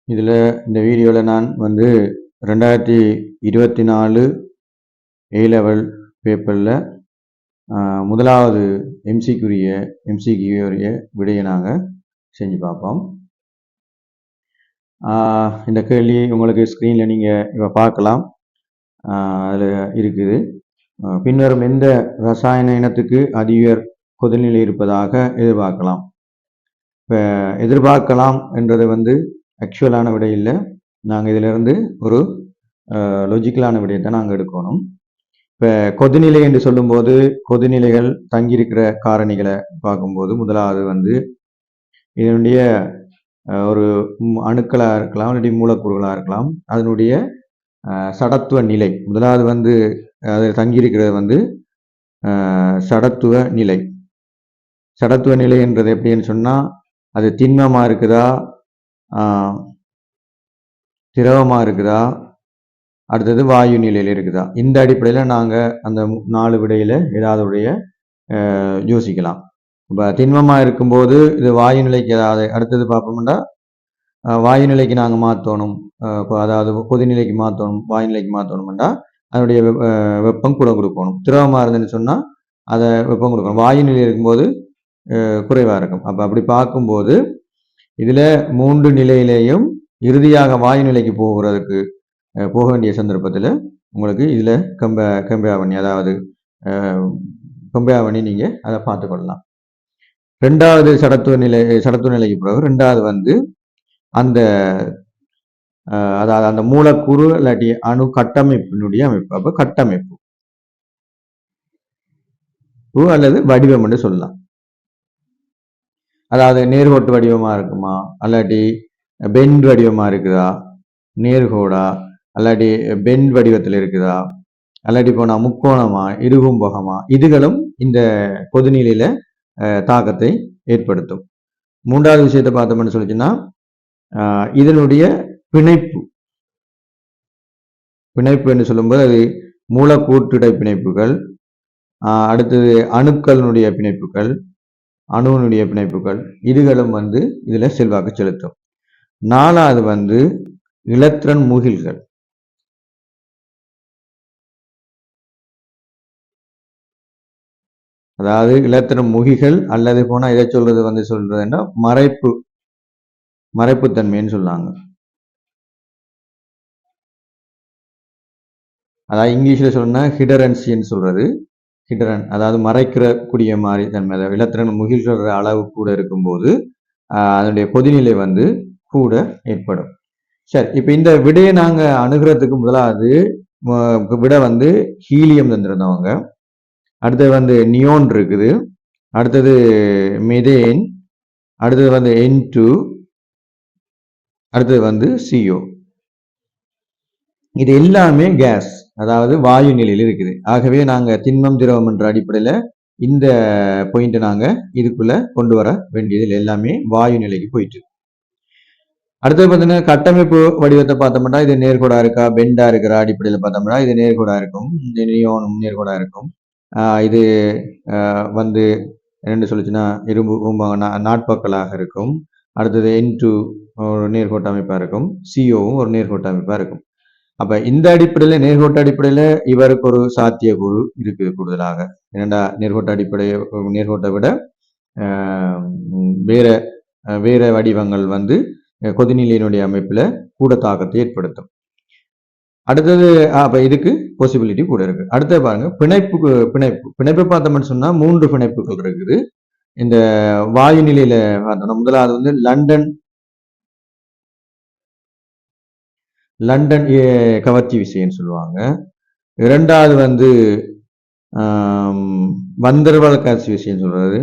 இதில் இந்த வீடியோவில் நான் வந்து 2024 A-level பேப்பரில் முதலாவது எம்சிக்குரிய விடையை நாங்கள் செஞ்சு பார்ப்போம். இந்த கேள்வி உங்களுக்கு ஸ்க்ரீனில் நீங்கள் இப்போ பார்க்கலாம். அதில் இருக்குது, பின்வரும் எந்த ரசாயன இனத்துக்கு அதிக கொதிநிலை இருப்பதாக எதிர்பார்க்கலாம். இப்போ எதிர்பார்க்கலாம் என்றது வந்து ஆக்சுவலான விடை இல்லை. நாங்கள் இதிலிருந்து ஒரு லொஜிக்கலான விடயத்தை நாங்கள் எடுக்கணும். இப்போ கொதிநிலை என்று சொல்லும்போது கொதிநிலைகள் தங்கியிருக்கிற காரணிகளை பார்க்கும்போது முதலாவது வந்து இதனுடைய ஒரு அணுக்களாக இருக்கலாம், இல்லாட்டி மூலக்கூறுகளாக இருக்கலாம், அதனுடைய சடத்துவ நிலை. முதலாவது வந்து அது தங்கியிருக்கிறது வந்து சடத்துவ நிலை. சடத்துவ நிலை என்றது எப்படின்னு சொன்னால், அது திண்மமாக இருக்குதா, திரவமாக இருக்குதா, அடுத்தது வாயு நிலையில் இருக்குதா. இந்த அடிப்படையில் நாங்கள் அந்த 4 விடையில் ஏதாவது உடைய யோசிக்கலாம். இப்போ திண்மமாக இருக்கும்போது இது வாயு நிலைக்கு ஏதாவது அடுத்தது பார்ப்போம்னா வாயு நிலைக்கு நாங்கள் மாற்றணும். இப்போ அதாவது கொதிநிலைக்கு மாற்றணும், வாயு நிலைக்கு மாற்றணும்னா அதனுடைய வெப்பம் கூட கொடுக்கணும். திரவமாக இருந்துன்னு சொன்னால் அதை வெப்பம் கொடுக்கணும். வாயு நிலை இருக்கும்போது குறைவாக இருக்கும். அப்போ அப்படி பார்க்கும்போது இதில் 3 நிலையிலேயும் இறுதியாக வாயு நிலைக்கு போக வேண்டிய சந்தர்ப்பத்தில் உங்களுக்கு இதில் கம்பேர் அதாவது கம்பேர் பண்ணி நீங்கள் அதை பார்த்துக்கொள்ளலாம். ரெண்டாவது சடத்துவ நிலைக்கு பிறகு ரெண்டாவது வந்து அந்த அதாவது அந்த மூலக்கூறு இல்லாட்டி அணு கட்டமைப்பினுடைய அமைப்பு. அப்போ கட்டமைப்பு அல்லது வடிவம் என்று சொல்லலாம். அதாவது நேர்கோட்டு வடிவமாக இருக்குமா, அல்லாட்டி பெண்ட் வடிவமாக இருக்குதா, நேர்கோடா, அல்லாட்டி பெண்ட் வடிவத்தில் இருக்குதா, அல்லாட்டி போனால் முக்கோணமா, இருகும்பகமா, இதுகளும் இந்த கொதிநிலையில தாக்கத்தை ஏற்படுத்தும். மூன்றாவது விஷயத்தை பார்த்தோம்னு சொல்லிச்சுன்னா இதனுடைய பிணைப்பு என்று சொல்லும்போது அது மூலக்கூற்றிடை பிணைப்புகள், அடுத்தது அணுக்களினுடைய பிணைப்புகள், அணுவினுடைய பிணைப்புகள், இதுகளும் வந்து இதுல செல்வாக்கு செலுத்தும். நாலாவது வந்து இலத்திரன் முகில்கள். அதாவது இலத்திரன் முகிகள் அல்லது போனா இதை சொல்றது வந்து சொல்றதுன்னா மறைப்புத்தன்மைன்னு சொல்லாங்க. அதாவது இங்கிலீஷ்ல சொன்னா ஹிடரன்சின்னு சொல்றது. ஹிடரன் அதாவது மறைக்கக்கூடிய மாதிரி தன்மை. அதாவது இலத்திரன் முகில்கிற அளவு கூட இருக்கும்போது அதனுடைய கொதிநிலை வந்து கூட ஏற்படும். சரி, இப்போ இந்த விடையை நாங்க அணுகிறதுக்கு முதலாவது விடை வந்து ஹீலியம் தந்திருந்தவங்க, அடுத்தது வந்து நியோன் இருக்குது, அடுத்தது மெதேன், அடுத்தது வந்து N2, அடுத்தது வந்து CO. இது எல்லாமே கேஸ், அதாவது வாயு நிலையில் இருக்குது. ஆகவே நாங்க திண்மம் திரவம் என்ற அடிப்படையில் இந்த பாயிண்ட் நாங்க இதுக்குள்ள கொண்டு வர வேண்டியது எல்லாமே வாயு நிலைக்கு போயிட்டு. அடுத்தது பார்த்தீங்கன்னா கட்டமைப்பு வடிவத்தை பார்த்தோம்னா இது நேர்கோடா இருக்கா, பெண்டா இருக்கிற அடிப்படையில் பார்த்தோம்னா இது நேர்கோடா இருக்கும், நியோனும் நேர்கோடா இருக்கும். இது வந்து என்னென்னு சொல்லிச்சுன்னா இரும்பு நாட்பக்கலாக இருக்கும். அடுத்தது N2 ஒரு நேர்கோட்ட அமைப்பாக இருக்கும், COவும் ஒரு நேர்கோட்ட அமைப்பாக இருக்கும். அப்ப இந்த அடிப்படையில் நேர்கோட்ட அடிப்படையில் இவருக்கு ஒரு சாத்தியக்கூறு இருக்குது கூடுதலாக. ஏன்னா நேர்கோட்டை விட வேற வடிவங்கள் வந்து கொதிநிலையினுடைய அமைப்புல கூட தாக்கத்தை ஏற்படுத்தும். அடுத்தது அப்ப இதுக்கு பாசிபிலிட்டி கூட இருக்கு. அடுத்தது பாருங்க பிணைப்பு பார்த்தோம்னு சொன்னா 3 பிணைப்புகள் இருக்குது. இந்த வாயு நிலையில பார்த்தோம்னா முதலாவது வந்து லண்டன் கவர்ச்சி விசைன்னு சொல்லுவாங்க. இரண்டாவது வந்து வந்தர்வால் கவர்ச்சி விசைன்னு சொல்றது.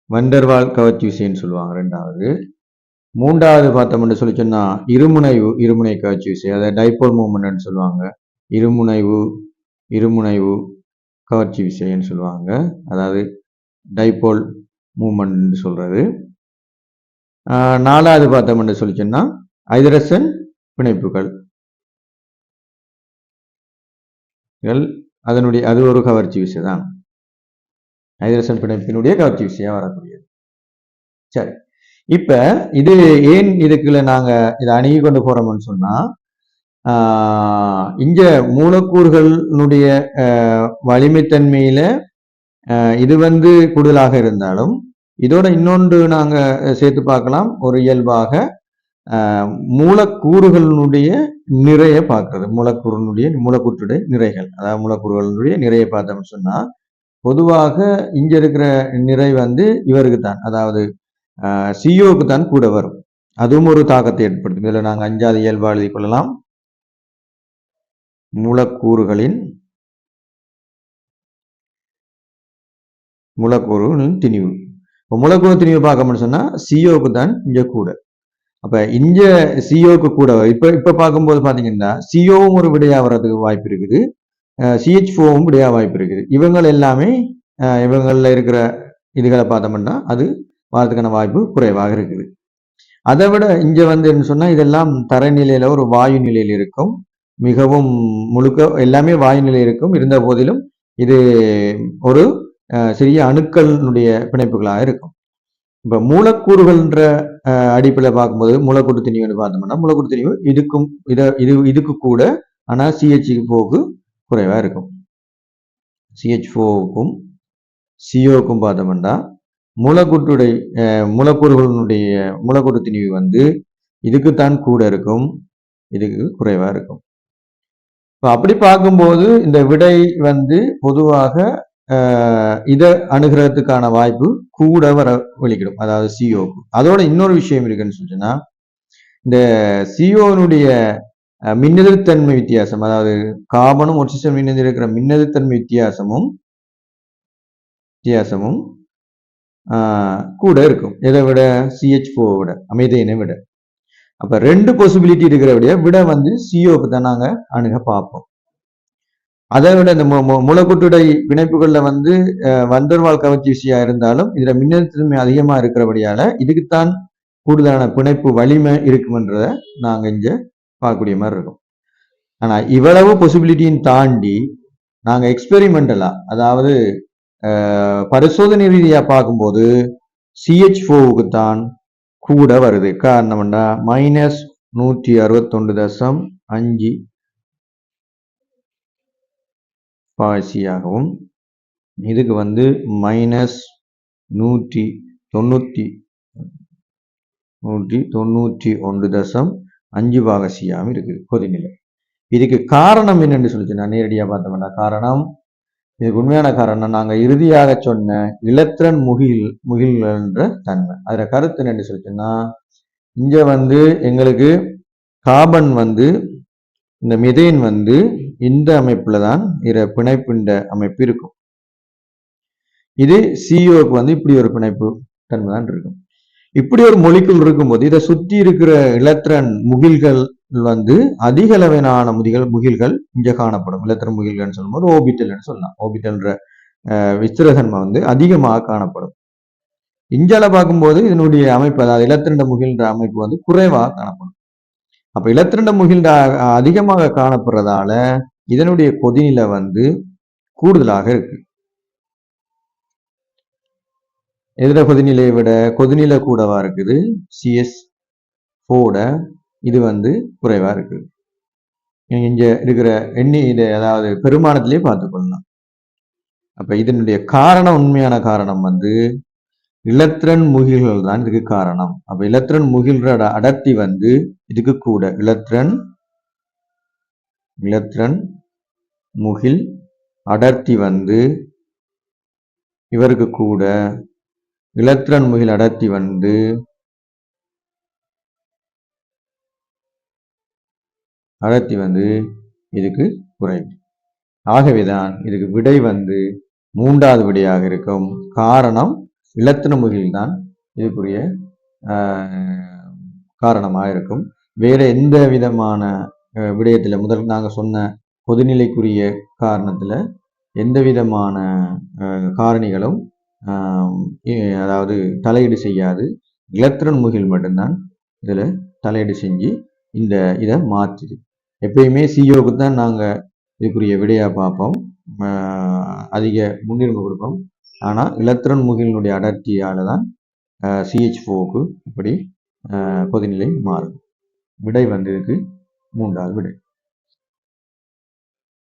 வண்டர்வால் கவர்ச்சி விசைன்னு சொல்லுவாங்க ரெண்டாவது. மூன்றாவது பார்த்தோம்னு சொல்லி சொன்னா இருமுனை கவர்ச்சி விசை, அதாவது டைபோல் மூவ்மெண்ட்னு சொல்லுவாங்க. இருமுனைவு கவர்ச்சி விசைன்னு சொல்லுவாங்க, அதாவது டைபோல் மூவ்மெண்ட் சொல்றது. நாலாவது பார்த்தோம்னு சொல்லி சொன்னா ஐதரசன் பிணைப்புகள், அது ஒரு கவர்ச்சி விசை தான். ஐதரசன் பிணைப்பினுடைய கவர்ச்சி விசையா வரக்கூடியது. சரி, இப்ப இது ஏன் இதுக்குள்ள நாங்க இதை அணுகி கொண்டு போறோம்னு சொன்னா, இங்க மூலக்கூறுகளுடைய வலிமைத்தன்மையில இது கூடுதலாக இருந்தாலும், இதோட இன்னொன்று நாங்க சேர்த்து பார்க்கலாம். ஒரு இயல்பாக மூலக்கூறுகளுடைய நிறைய பார்க்கறது, மூலக்கூற்றுடைய நிறைகள், அதாவது மூலக்கூறுகளுடைய நிறைய பார்த்தோம்னு சொன்னா, பொதுவாக இங்க இருக்கிற நிறை இவருக்கு தான், அதாவது சிஓக்கு தான் கூட வரும். அதுவும் ஒரு தாக்கத்தை ஏற்படுத்தும். இதுல நாங்க 5வது இயல்பா எழுதிக் கொள்ளலாம். மூலக்கூறுகளின் திணிவு. மூலக்கூறு திணிவு பார்க்கணும்னு சொன்னா சிஓக்கு தான் இங்க கூட. அப்ப இங்க சிஓக்கு கூட இப்ப பார்க்கும்போது பாத்தீங்கன்னா சிஓவும் ஒரு விடையா வர்றதுக்கு வாய்ப்பு இருக்குது, CH4வும் விடையா வாய்ப்பு இருக்குது. இவங்கள் எல்லாமே இவங்கள்ல இருக்கிற இதுகளை பார்த்தோம்னா அது வரதுக்கான வாய்ப்பு குறைவாக இருக்குது. அதை விட இங்க என்ன சொன்னா இதெல்லாம் தரநிலையில ஒரு வாயு நிலையில் இருக்கும், மிகவும் முழுக்க எல்லாமே வாயு நிலை இருக்கும். இருந்த போதிலும் இது ஒரு சிறிய அணுக்களுடைய பிணைப்புகளாக இருக்கும். இப்ப மூலக்கூறுகள்ன்ற அடிப்படையில் பார்க்கும்போது மூலக்கூறு திணிவுன்னு பார்த்தோம்னா மூலக்கூறு திணிவு இதுக்கு கூட, ஆனா CH4க்கு குறைவா இருக்கும். CH4க்கும் CO-க்கும் பார்த்தோம்னா மூலக்கூறுகளுடைய மூலக்கூறு திணிவு இதுக்குத்தான் கூட இருக்கும், இதுக்கு குறைவா இருக்கும். அப்படி பார்க்கும்போது இந்த விடை பொதுவாக இதை அணுகிறதுக்கான வாய்ப்பு கூட வர வெளிக்கிடும், அதாவது சிஓக்கு. அதோட இன்னொரு விஷயம் இருக்குன்னு சொன்னா, இந்த சிஓனுடைய மின்னெதிர்த்தன்மை வித்தியாசம், அதாவது கார்பனும் ஆக்சிஜன் இணைந்து இருக்கிற மின்னெதிர்த்தன்மை வித்தியாசமும் கூட இருக்கும். எதை விட? CH4 விட, அமைதியினை விட. அப்ப 2 பாசிபிலிட்டி இருக்கிற விட சிஓக்கு தான் நாங்க அணுக பார்ப்போம். அதை விட இந்த மூலக்கூற்றுடை பிணைப்புகள்ல வண்டர்வால் கவர்ச்சி விசையா இருந்தாலும் இதுல மின்னழுத்தமே அதிகமா இருக்கிறபடியால இதுக்குத்தான் கூடுதலான பிணைப்பு வலிமை இருக்கும்ன்றத நாங்க இங்க பார்க்கக்கூடிய மாதிரி இருக்கும். ஆனா இவ்வளவு பாசிபிலிட்டியும் தாண்டி நாங்க எக்ஸ்பெரிமெண்டலா, அதாவது பரிசோதனை ரீதியா பார்க்கும்போது CH4க்கு தான் கூட வருது. காரணம் என்ன? -161.5 பாசியாகவும் இதுக்கு -191.5 பாகசியாகவும் இருக்குது கொதிநிலை. இதுக்கு காரணம் என்னன்னு சொல்லிச்சு நான் நேரடியா பார்த்தோம்னா, காரணம் இதுக்கு உண்மையான காரணம் நாங்க இறுதியாக சொன்ன இலத்திரன் முகில் என்ற தன்மை. அதுல கருத்து என்னன்னு சொல்லிச்சுன்னா, இங்க எங்களுக்கு கார்பன் இந்த மிதேன் இந்த அமைப்புல தான் பிணைப்புண்ட அமைப்பு இருக்கும். இது சிஓக்கு இப்படி ஒரு பிணைப்பு தன்மை தான் இருக்கும். இப்படி ஒரு மொலிக்குள் இருக்கும்போது இதை சுற்றி இருக்கிற இலத்திரன் முகில்கள் அதிக அளவிலான முகில்கள் இங்க காணப்படும். இலத்திரன் முகில்கள் சொல்லும்போது ஓபிட்டல் சொல்லலாம். ஓபிட்டல்ன்ற விஸ்திரதன்மை அதிகமாக காணப்படும். இஞ்சால பார்க்கும்போது இதனுடைய அமைப்பு, அதாவது இலத்திரண்ட முகில்ன்ற அமைப்பு குறைவாக காணப்படும். அப்ப இலத்திரண்ட முகில் அதிகமாக காணப்படுறதால இதனுடைய கொதிநிலை கூடுதலாக இருக்கு. எதிர கொதிநிலையை விட கொதிநிலை கூடவா இருக்குது, CS4 இது குறைவா இருக்கு. இங்க இருக்கிற இதை அதாவது பெருமானத்திலேயே பார்த்துக்கொள்ளலாம். அப்ப இதனுடைய காரணம், உண்மையான காரணம் இலத்திரன் முகில்கள் தான் இதுக்கு காரணம். அப்ப இலத்திரன் முகில்களோட அடர்த்தி இதுக்கு கூட, இலத்திரன் முகில் அடர்த்தி இவருக்கு கூட, இலத்திரன் முகில் அடர்த்தி இதுக்கு குறைவு. ஆகவேதான் இதுக்கு விடை 3வது விடையாக இருக்கும். காரணம் இலத்திரன் முகில் தான் இதுக்குரிய காரணமாக இருக்கும். வேற எந்த விதமான விடயத்துல முதல் நாங்க சொன்ன பொதுநிலைக்குரிய காரணத்துல எந்த விதமான காரணிகளும் அதாவது தலையீடு செய்யாது. இலத்திரன் முகில் மட்டும்தான் இதுல தலையீடு செஞ்சு இதை மாற்றுது. எப்பயுமே சிஓக்கு தான் நாங்க இதுக்குரிய விடையா பார்ப்போம், அதிக முன்னுரிமை கொடுப்போம். ஆனா இலத்திரன் முகிலினுடைய அடர்த்தியால தான் CH4க்கு இப்படி கொதிநிலை மாறும். விடை வந்து இதுக்கு 3வது விடை.